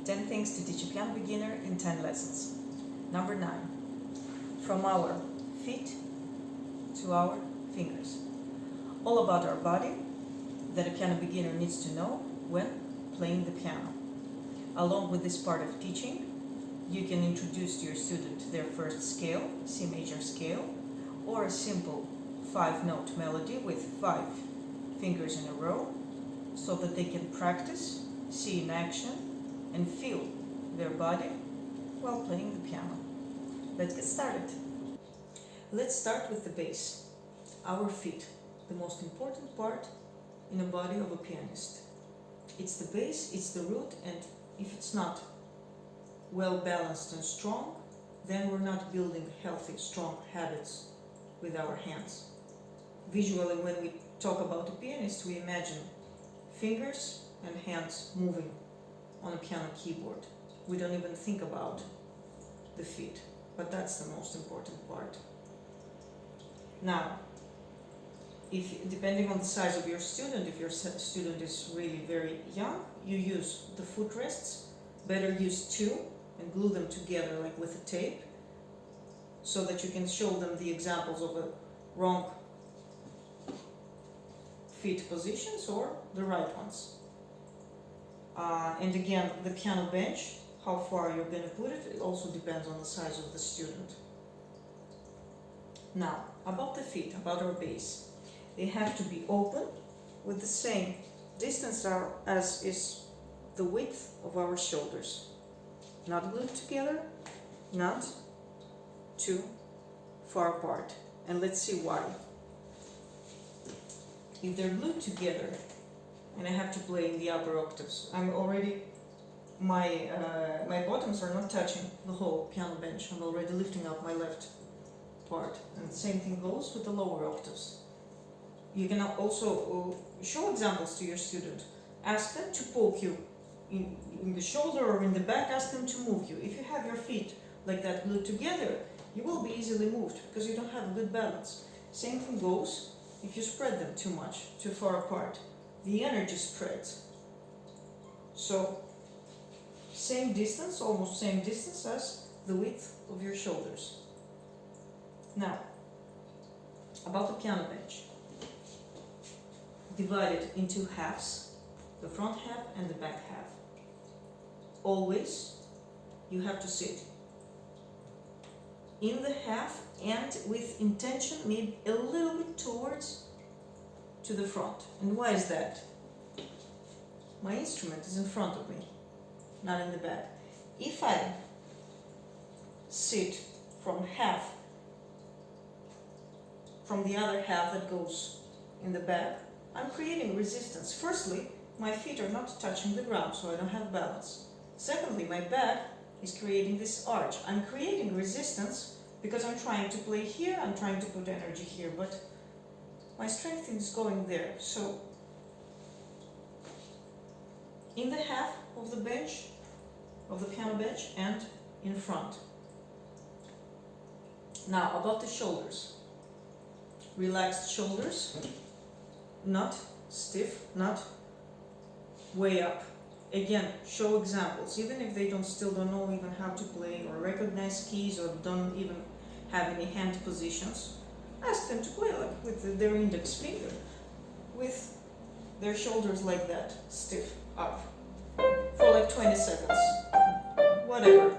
10 things to teach a piano beginner in 10 lessons. Number 9. From our feet to our fingers. All about our body that a piano beginner needs to know when playing the piano. Along with this part of teaching, you can introduce to your student their first scale, C major scale, or a simple 5-note melody with 5 fingers in a row, so that they can practice, see in action, and feel their body while playing the piano. Let's get started. Let's start with the base, our feet, the most important part in the body of a pianist. It's the base, it's the root, and if it's not well balanced and strong, then we're not building healthy, strong habits with our hands. Visually, when we talk about a pianist, we imagine fingers and hands moving on a piano keyboard. We don't even think about the feet, but that's the most important part. Now, depending on the size of your student, if your student is really very young, you use the footrests. Better use 2 and glue them together like with a tape, so that you can show them the examples of a wrong feet positions or the right ones. And again, the piano bench, how far you're going to put it, it also depends on the size of the student. Now, about the feet, about our base. They have to be open with the same distance as is the width of our shoulders. Not glued together, not too far apart. And let's see why. If they're glued together, and I have to play in the upper octaves, my bottoms are not touching the whole piano bench. I'm already lifting up my left part. And the same thing goes with the lower octaves. You can also show examples to your student. Ask them to poke you in the shoulder or in the back. Ask them to move you. If you have your feet like that glued together, you will be easily moved because you don't have a good balance. Same thing goes if you spread them too much, too far apart. The energy spreads. So, same distance, almost same distance as the width of your shoulders. Now, about the piano bench. Divide it into halves, the front half and the back half. Always, you have to sit in the half and with intention, maybe a little bit towards to the front. And why is that? My instrument is in front of me, not in the back. If I sit from the other half that goes in the back, I'm creating resistance. Firstly, my feet are not touching the ground, so I don't have balance. Secondly, my back is creating this arch. I'm creating resistance because I'm trying to play here, I'm trying to put energy here, but my strength is going there. So, in the half of the bench, of the piano bench, and in front. Now, about the shoulders. Relaxed shoulders, not stiff, not way up. Again, show examples. Even if they still don't know even how to play or recognize keys or don't even have any hand positions, ask them to play like with their index finger, with their shoulders like that, stiff up, for like 20 seconds, whatever.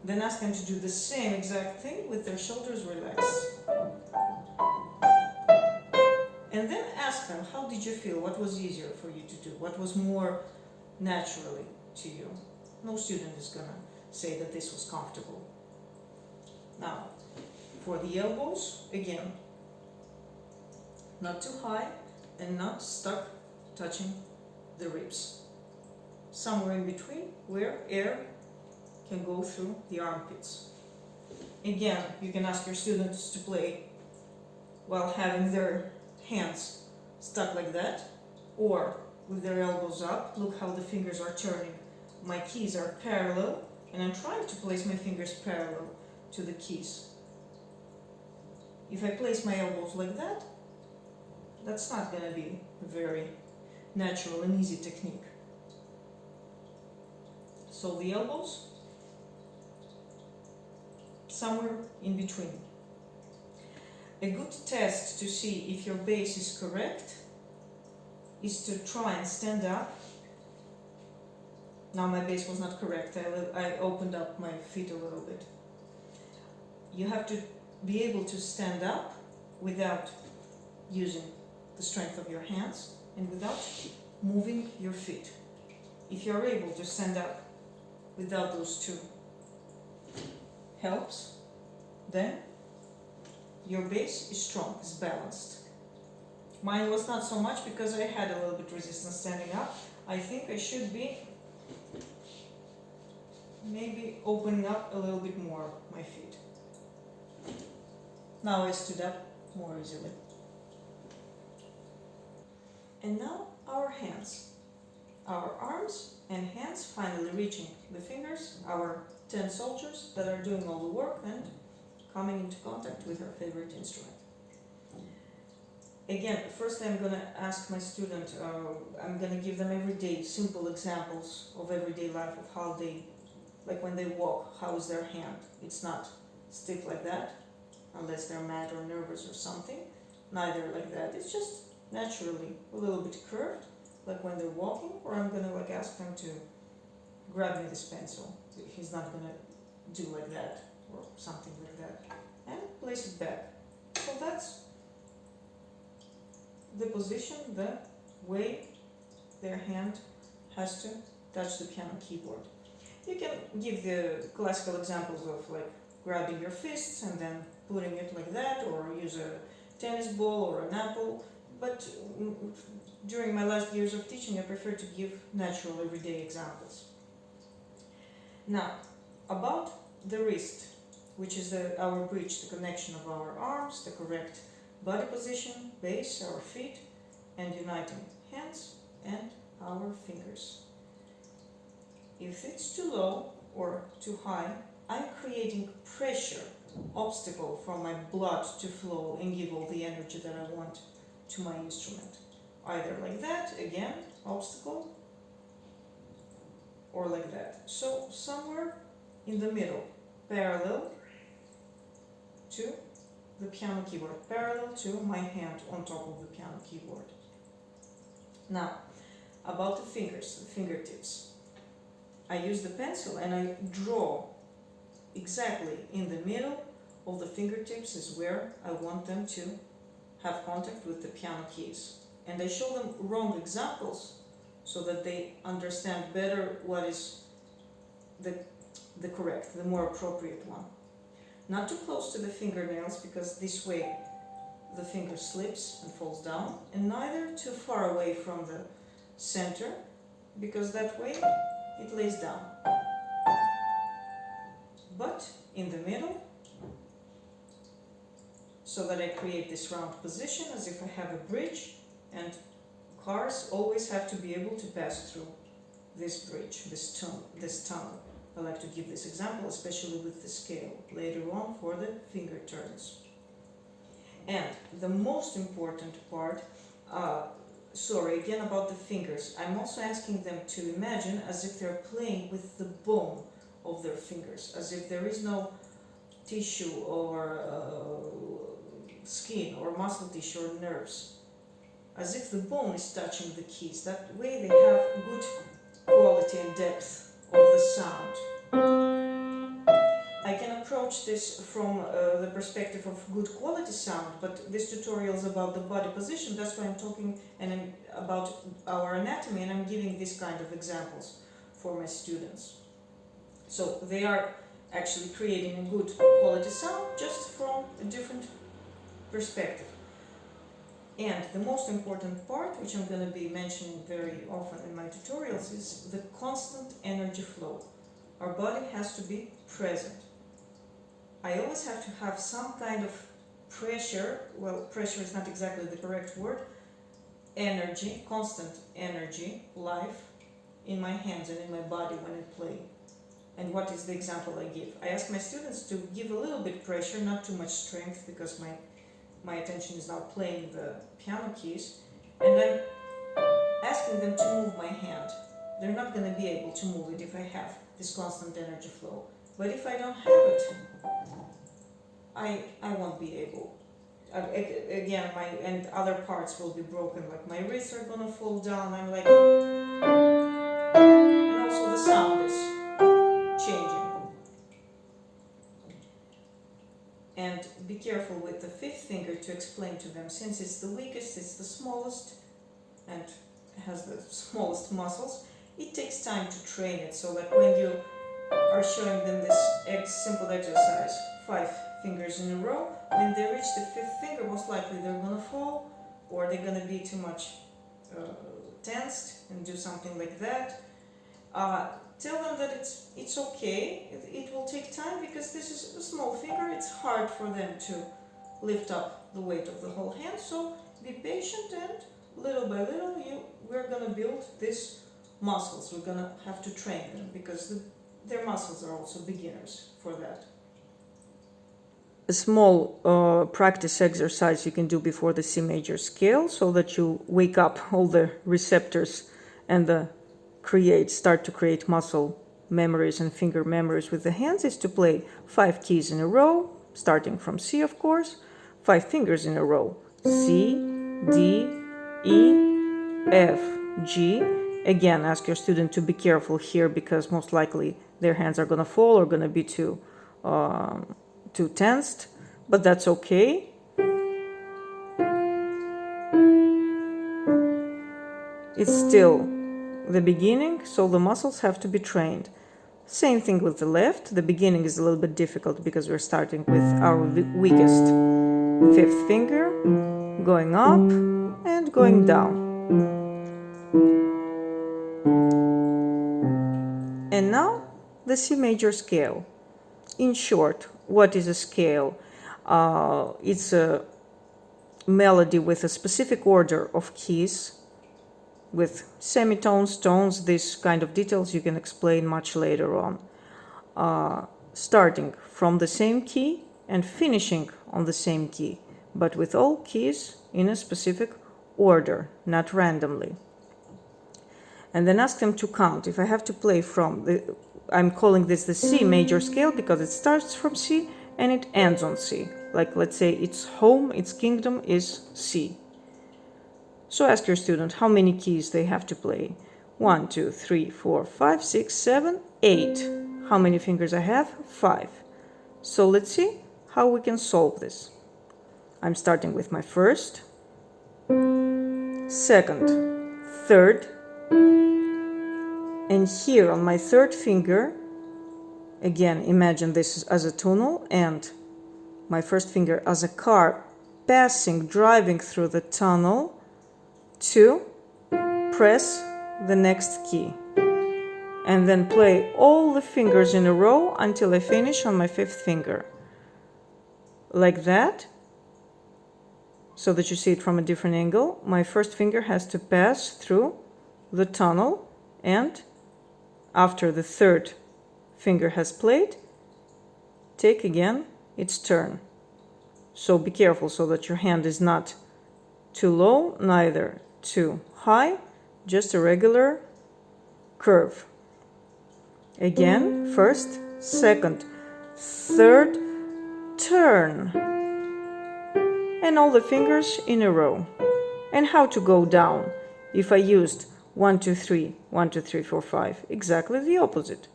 Then ask them to do the same exact thing with their shoulders relaxed. And then ask them, how did you feel? What was easier for you to do? What was more naturally to you? No student is going to say that this was comfortable. Now, for the elbows, again, not too high and not stuck touching the ribs. Somewhere in between where air can go through the armpits. Again, you can ask your students to play while having their hands stuck like that, or with their elbows up. Look how the fingers are turning. My keys are parallel, and I'm trying to place my fingers parallel to the keys. If I place my elbows like that, that's not going to be a very natural and easy technique. So the elbows, somewhere in between. A good test to see if your base is correct is to try and stand up. Now my base was not correct, I opened up my feet a little bit. You have to be able to stand up without using the strength of your hands and without moving your feet. If you're able to stand up without those two helps, then your base is strong, is balanced. Mine was not so much because I had a little bit resistance standing up. I think I should be maybe opening up a little bit more my feet. Now I stood up more easily. And now our hands. Our arms and hands finally reaching the fingers, our 10 soldiers that are doing all the work and coming into contact with our favorite instrument. Again, first I'm going to ask my student, I'm going to give them everyday simple examples of everyday life of how they, like when they walk, how is their hand? It's not stiff like that, unless they're mad or nervous or something. Neither like that, it's just naturally a little bit curved, like when they're walking, or I'm going to ask them to grab me this pencil. He's not going to do like that or something like that. And place it back. So that's the position, the way their hand has to touch the piano keyboard. You can give the classical examples of like grabbing your fists and then putting it like that, or use a tennis ball or an apple. But during my last years of teaching, I prefer to give natural everyday examples. Now, about the wrist, which is our bridge, the connection of our arms, the correct body position, base, our feet, and uniting hands and our fingers. If it's too low or too high, I'm creating pressure, obstacle for my blood to flow and give all the energy that I want to my instrument. Either like that, again, obstacle, or like that. So somewhere in the middle, parallel to the piano keyboard, parallel to my hand on top of the piano keyboard. Now, about the fingers, the fingertips. I use the pencil and I draw exactly in the middle of the fingertips is where I want them to have contact with the piano keys. And I show them wrong examples so that they understand better what is the correct, the more appropriate one. Not too close to the fingernails, because this way the finger slips and falls down, and neither too far away from the center, because that way it lays down. But in the middle, so that I create this round position as if I have a bridge, and cars always have to be able to pass through this bridge, this tunnel. I like to give this example, especially with the scale, later on for the finger turns. And the most important part, again about the fingers, I'm also asking them to imagine as if they're playing with the bone of their fingers, as if there is no tissue or skin or muscle tissue or nerves, as if the bone is touching the keys. That way they have good quality and depth of the sound. I can approach this from the perspective of good quality sound, but this tutorial is about the body position. That's why I'm talking about our anatomy, and I'm giving this kind of examples for my students. So they are actually creating a good quality sound just from a different perspective. And the most important part, which I'm going to be mentioning very often in my tutorials, is the constant energy flow. Our body has to be present. I always have to have some kind of pressure, well, pressure is not exactly the correct word, energy, constant energy, life, in my hands and in my body when I play. And what is the example I give? I ask my students to give a little bit pressure, not too much strength, because my attention is now playing the piano keys, and I'm asking them to move my hand they're not going to be able to move it if I have this constant energy flow. But if I don't have it, I won't be able. Again, and other parts will be broken, like my wrists are gonna fall down. I'm like, and also the sound is changing. And be careful with the fifth finger to explain to them, since it's the weakest, it's the smallest, and has the smallest muscles. It takes time to train it, so that when you are showing them this simple exercise, 5 fingers in a row, when they reach the fifth finger, most likely they're gonna fall, or they're gonna be too much tensed and do something like that. Tell them that it's okay. It will take time, because this is a small finger. It's hard for them to lift up the weight of the whole hand. So be patient, and little by little, we're gonna build these muscles. We're gonna have to train them, because their muscles are also beginners for that. A small practice exercise you can do before the C major scale, so that you wake up all the receptors and start to create muscle memories and finger memories with the hands, is to play 5 keys in a row, starting from C, of course, 5 fingers in a row: C, D, E, F, G. Again, ask your student to be careful here, because most likely their hands are going to fall or going to be too tensed, but that's okay. It's still the beginning, so the muscles have to be trained. Same thing with the left. The beginning is a little bit difficult, because we're starting with our weakest fifth finger, going up and going down. And now the C major scale. In short, what is a scale? It's a melody with a specific order of keys, with semitones, tones. This kind of details you can explain much later on. Starting from the same key and finishing on the same key, but with all keys in a specific order, not randomly. And then ask them to count. If I have to play I'm calling this the C major scale, because it starts from C and it ends on C. Like, let's say its home, its kingdom is C. So ask your student how many keys they have to play. 1, 2, 3, 4, 5, 6, 7, 8. How many fingers I have? 5. So let's see how we can solve this. I'm starting with my first, second, third, and here on my third finger, again, imagine this as a tunnel, and my first finger as a car driving through the tunnel, to press the next key, and then play all the fingers in a row until I finish on my fifth finger. Like that, so that you see it from a different angle. My first finger has to pass through the tunnel, and after the third finger has played, take again its turn. So be careful, so that your hand is not too low, neither too high, just a regular curve. Again, first, second, third, turn, and all the fingers in a row. And how to go down? If I used 1, 2, 3, 1, 2, 3, 4, 5, exactly the opposite.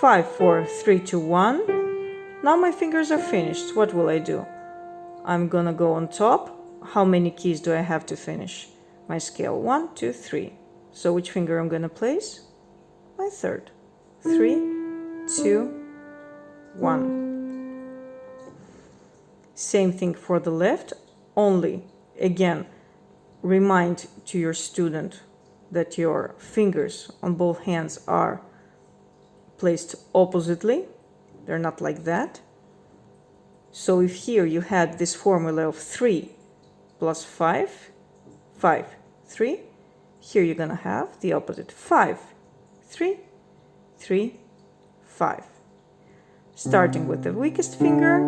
5, 4, 3, 2, 1. Now my fingers are finished. What will I do? I'm gonna go on top. How many keys do I have to finish my scale? 1, 2, 3. So which finger I'm gonna place? My third. 3, 2, 1. Same thing for the left, only, again, remind to your student that your fingers on both hands are placed oppositely. They're not like that. So if here you had this formula of 3 plus 5, 5, 3, here you're gonna have the opposite, 5, 3, 3, 5. Starting with the weakest finger,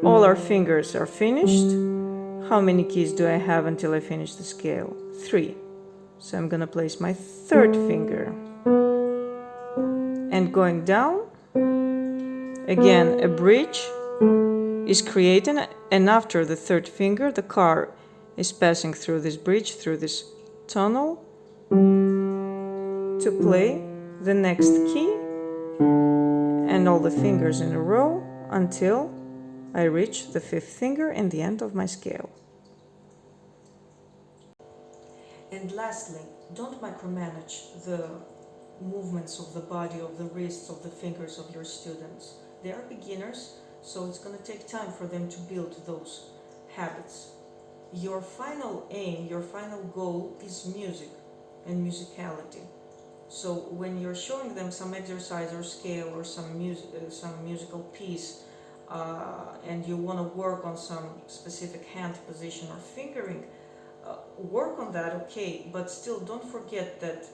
all our fingers are finished. How many keys do I have until I finish the scale? 3. So I'm gonna place my third finger. And going down, again a bridge is created, and after the third finger the car is passing through this bridge, through this tunnel, to play the next key and all the fingers in a row until I reach the fifth finger and the end of my scale. And lastly, don't micromanage the movements of the body, of the wrists, of the fingers of your students. They are beginners, so it's going to take time for them to build those habits. Your final aim, your final goal is music and musicality. So when you're showing them some exercise or scale or some musical piece, and you want to work on some specific hand position or fingering, work on that, okay, but still don't forget that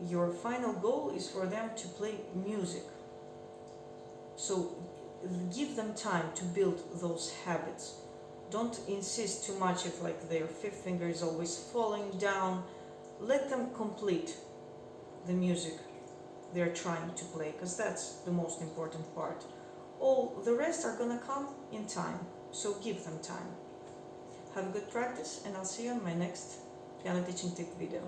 your final goal is for them to play music. So give them time to build those habits. Don't insist too much if like their fifth finger is always falling down. Let them complete the music they're trying to play, because that's the most important part. All the rest are gonna come in time, so give them time. Have a good practice, and I'll see you on my next piano teaching tip video.